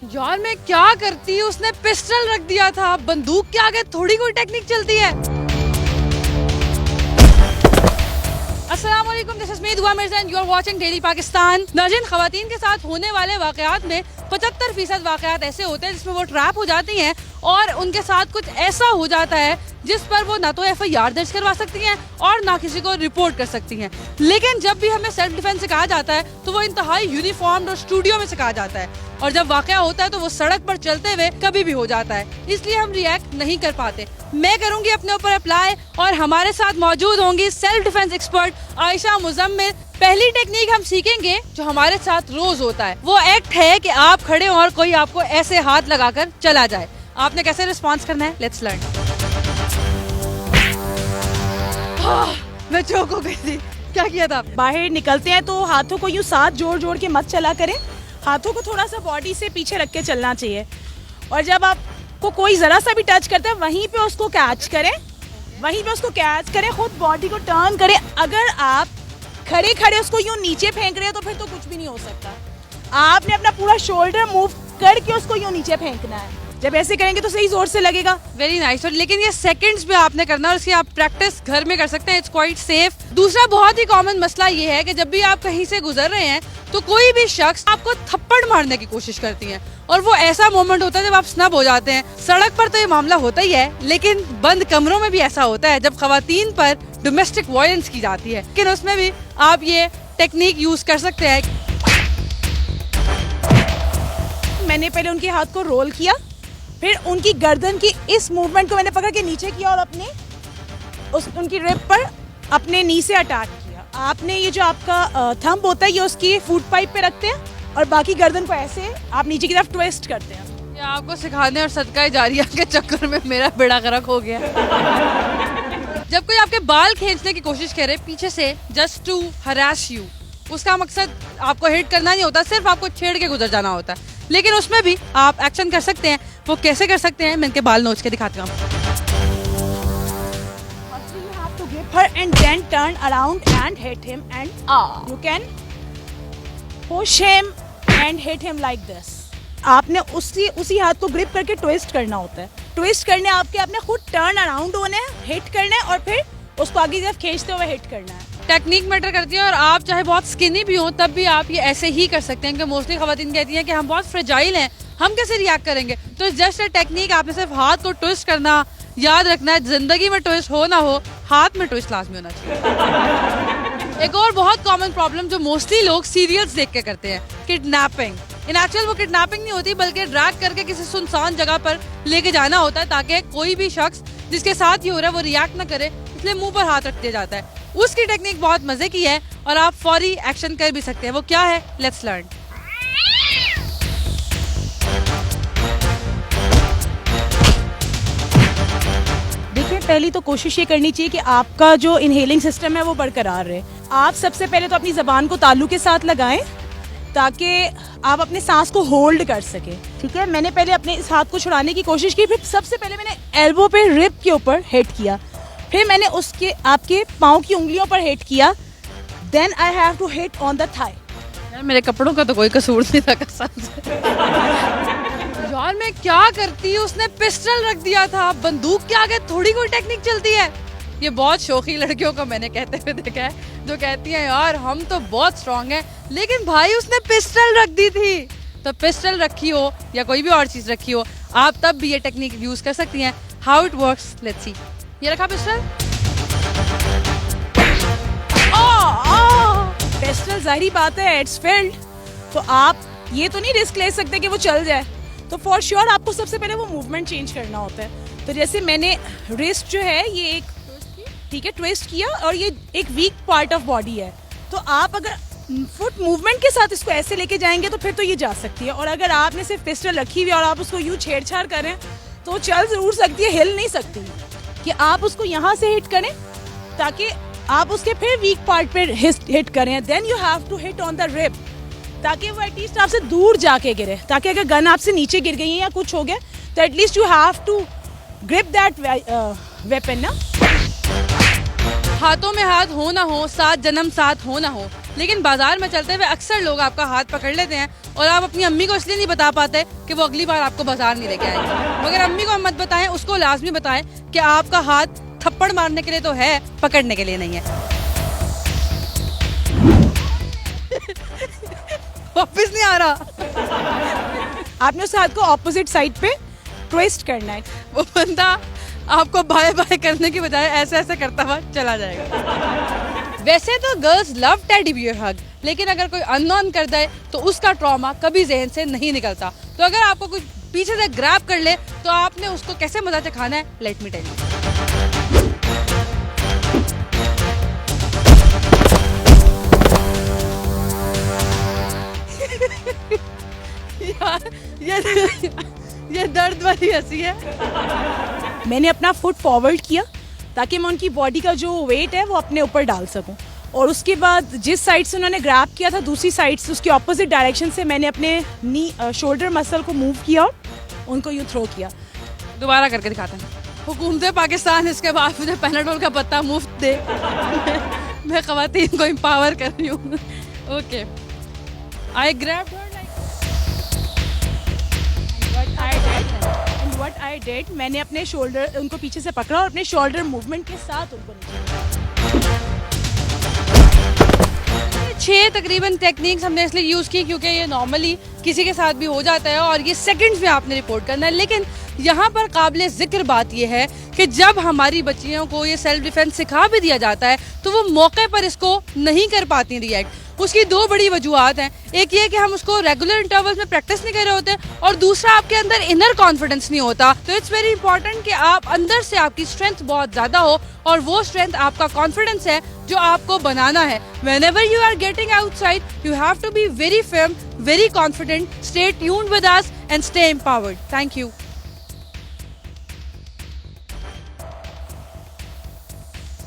यार मैं क्या करती, उसने पिस्टल रख दिया था। बंदूक के आगे थोड़ी कोई टेक्निक चलती है। अस्सलाम वालेकुम, this is me Dua Mirza and you are watching daily Pakistan. नाज़रीन, खवातीन के साथ होने वाले वाकयात में 75% वाकयात ऐसे होते हैं जिसमें वो ट्रैप हो जाती हैं और उनके साथ कुछ ऐसा हो जाता है जिस पर वो ना तो FIR दर्ज करवा सकती हैं और ना किसी को रिपोर्ट कर सकती हैं। लेकिन जब भी हमें सेल्फ डिफेंस सिखाया जाता है तो वो इंतहाई यूनिफॉर्म्ड और स्टूडियो में सिखाया जाता है, और जब वाकया होता है तो वो सड़क पर चलते हुए कभी भी हो जाता है, इसलिए हम रिएक्ट नहीं कर पाते। मैं करूंगी अपने ऊपर अप्लाई और हमारे साथ मौजूद होंगी self defence expert Ayesha Muzammil. पहली टेक्निक हम सीखेंगे जो हमारे साथ रोज होता है, वो एक्ट है कि आप खड़े हो और कोई आपको ऐसे हाथ लगाकर चला जाए। आपने कैसे रिस्पॉन्स करना है, लेट्स लर्न। मैं चौक हो गई थी, क्या किया था? बाहर निकलते हैं तो हाथों को यूं साथ जोड़ जोड़ के मत चला करें, हाथों को थोड़ा सा बॉडी से पीछे रख के चलना चाहिए। और जब आपको कोई ज़रा सा भी टच करता है वहीं पे उसको कैच करें, वहीं पे उसको कैच करें, खुद बॉडी को टर्न करें। अगर आप खड़े खड़े उसको यूं नीचे फेंक रहे हो तो फिर तो कुछ भी नहीं हो सकता। आपने अपना पूरा शोल्डर मूव करके उसको यूं नीचे फेंकना है। जब ऐसे करेंगे तो सही जोर से लगेगा। Very nice. लेकिन ये सेकंड्स में आपने करना है और इसकी आप प्रैक्टिस घर में कर सकते हैं, इट्स क्वाइट सेफ। दूसरा बहुत ही कॉमन मसला ये है कि जब भी आप कहीं से गुजर रहे हैं तो कोई भी शख्स आपको थप्पड़ मारने की कोशिश करती है, और वो ऐसा मोमेंट होता है जब आप स्नब हो जाते हैं। सड़क पर तो ये मामला होता ही है, लेकिन बंद कमरों में भी ऐसा होता है जब खवातीन पर डोमेस्टिक वायलेंस की जाती है, लेकिन उसमें भी आप ये टेक्निक यूज कर सकते हैं। मैंने पहले उनके हाथ को रोल किया, फिर उनकी गर्दन की इस मूवमेंट को मैंने पकड़ के नीचे किया और अपने उनकी रिब पर अपने नी से अटैक किया। आपने ये जो आपका थंब होता है ये उसकी फूड पाइप पे रखते हैं और बाकी गर्दन को ऐसे आप नीचे की तरफ ट्विस्ट करते हैं। ये आपको सिखाने और सदका जारिया के चक्कर में मेरा बेड़ा गर्क हो गया। जब कोई आपके बाल खींचने की कोशिश करे पीछे से जस्ट टू हरास यू, उसका मकसद आपको हिट करना नहीं होता, सिर्फ आपको छेड़ के गुजर जाना होता है, लेकिन उसमें भी आप एक्शन कर सकते हैं। वो कैसे कर सकते हैं, मैं इनके बाल नोच के दिखाती हूँ। Her and then turn around and hit him and you can push him and hit him like this. आपने उसी हाथ को ग्रिप करके ट्विस्ट करना होता है। ट्विस्ट करने आपने खुद टर्न अराउंड होना है, हिट करना है और फिर उसको आगे की तरफ खींचते हुए हिट करना है। टेक्निक मैटर करती है, और आप चाहे बहुत स्किनी भी हो तब भी आप ये ऐसे ही कर सकते हैं, क्योंकि मोस्टली खवातीन कहती हैं कि हम बहुत फ्रेजाइल हैं, हम कैसे रिएक्ट करेंगे। तो जस्ट अ टेक्निक, आपने सिर्फ हाथ को ट्विस्ट करना याद रखना है। जिंदगी में ट्विस्ट हो ना हो, हाथ में ट्विस्ट लाजमी होना चाहिए। एक और बहुत कॉमन प्रॉब्लम जो मोस्टली लोग सीरियल्स देख के करते हैं, किडनैपिंग। इन एक्चुअल वो किडनैपिंग नहीं होती, बल्कि ड्रैग करके किसी सुनसान जगह पर लेके जाना होता है ताकि कोई भी शख्स जिसके साथ ये हो रहा है वो रिएक्ट ना करे, इसलिए मुंह पर हाथ रख दिया जाता है। उसकी टेक्निक बहुत मजे की है और आप फौरी एक्शन कर भी सकते हैं। वो क्या है, लेट्स लर्न। देखिए, पहली तो कोशिश ये करनी चाहिए कि आपका जो इनहेलिंग सिस्टम है वो बरकरार रहे। आप सबसे पहले तो अपनी ज़बान को तालू के साथ लगाएं ताकि आप अपने सांस को होल्ड कर सके। ठीक है, मैंने पहले अपने इस हाथ को छुड़ाने की कोशिश की, फिर सबसे पहले मैंने एल्बो पे रिब के ऊपर हिट किया, फिर मैंने उसके आपके पाँव की उंगलियों पर हिट किया, then I have to hit on the thigh. यार मेरे कपड़ों का तो कोई कसूर नहीं था कसम से। यार मैं क्या करती, उसने पिस्टल रख दिया था। बंदूक के आगे थोड़ी कोई टेक्निक चलती है। ये बहुत शौकी लड़कियों को मैंने कहते हुए देखा है जो कहती हैं यार हम तो बहुत स्ट्रांग हैं, लेकिन भाई उसने पिस्टल रख दी थी। तो पिस्टल रखी हो या कोई भी और चीज रखी हो, आप तब भी ये टेक्निक यूज कर सकती हैं। How it works, let's see. ये रखा पिस्टल, पिस्टल जाहिर बात है इट्स फील्ड, तो आप ये तो नहीं रिस्क ले सकते कि वो चल जाए। तो फॉर श्योर आपको सबसे पहले वो मूवमेंट चेंज करना होता है। तो जैसे मैंने रिस्ट जो है ये एक ठीक है ट्विस्ट किया, और ये एक वीक पार्ट ऑफ बॉडी है, तो आप अगर फुट मूवमेंट के साथ इसको ऐसे लेके जाएंगे तो फिर तो ये जा सकती है। और अगर आपने सिर्फ पिस्टल रखी हुई और आप उसको यूं छेड़छाड़ करें तो वो चल जरूर सकती है, हिल नहीं सकती। कि आप उसको यहाँ से हिट करें ताकि आप उसके फिर वीक पार्ट पे हिट करें, then you have to hit on the rib ताकि वो एटलीस्ट आपसे दूर जाके गिरे, ताकि अगर गन आपसे नीचे गिर गई है या कुछ हो गया तो at least you have to grip that weapon ना। हाथों में हाथ हो ना हो, साथ जन्म साथ हो ना हो, लेकिन बाजार में चलते हुए अक्सर लोग आपका हाथ पकड़ लेते हैं और आप अपनी अम्मी को इसलिए नहीं बता पाते कि वो अगली बार आपको बाजार नहीं लेके आएंगे। मगर अम्मी को मत बताएं, उसको लाजमी बताएं कि आपका हाथ थप्पड़ मारने के लिए तो है, पकड़ने के लिए नहीं है। वापिस नहीं आ रहा। आपने उस हाथ को ऑपोजिट साइड पे ट्विस्ट करना है। वो बंदा आपको बाय बाय करने की बजाय ऐसे ऐसे करता हुआ चला जाएगा। वैसे तो गर्ल्स लव टेडी बियर हग, लेकिन अगर कोई अननोन कर दे तो उसका ट्रॉमा कभी जहन से नहीं निकलता। तो अगर आपको कुछ पीछे से ग्रैब कर ले तो आपने उसको कैसे मजा चखाना है, लेट मी टेल यू। यार ये दर्द वाली हंसी है। मैंने अपना फुट फॉरवर्ड किया ताकि मैं उनकी बॉडी का जो वेट है वो अपने ऊपर डाल सकूं, और उसके बाद जिस साइड से उन्होंने ग्रैब किया था दूसरी साइड से उसकी ऑपोजिट डायरेक्शन से मैंने अपने नी शोल्डर मसल को मूव किया और उनको यूँ थ्रो किया। दोबारा करके दिखाते हैं। हुकूमत पाकिस्तान इसके बाद मुझे पैनाडोल का पत्ता मुफ्त दे। मैं ख़वातीन को एम्पावर कर रही हूँ। Okay, I grabbed her what I did, मैंने अपने शोल्डर उनको पीछे से पकड़ा और अपने शोल्डर मूवमेंट के साथ उनको छह तकरीबन टेक्निक्स हमने इसलिए यूज़ की क्योंकि ये नॉर्मली किसी के साथ भी हो जाता है और ये सेकंड्स में आपने रिपोर्ट करना है। लेकिन यहाँ पर काबिल ज़िक्र बात यह है कि जब हमारी बच्चियों को ये सेल्फ डिफेंस सिखा भी दिया जाता है तो वो मौके पर इसको नहीं कर पाती रिएक्ट। उसकी दो बड़ी वजूहत हैं। एक ये कि हम उसको रेगुलर इंटरवल्स में प्रैक्टिस नहीं कर रहे होते, और दूसरा आपके अंदर इनर कॉन्फिडेंस नहीं होता। तो इट्स वेरी इंपॉर्टेंट कि आप अंदर से आपकी स्ट्रेंथ बहुत ज़्यादा हो, और वो स्ट्रेंथ आपका कॉन्फिडेंस है जो आपको बनाना है। Whenever you are getting outside, you have to be very firm, very confident. Stay tuned with us and stay empowered. Thank you.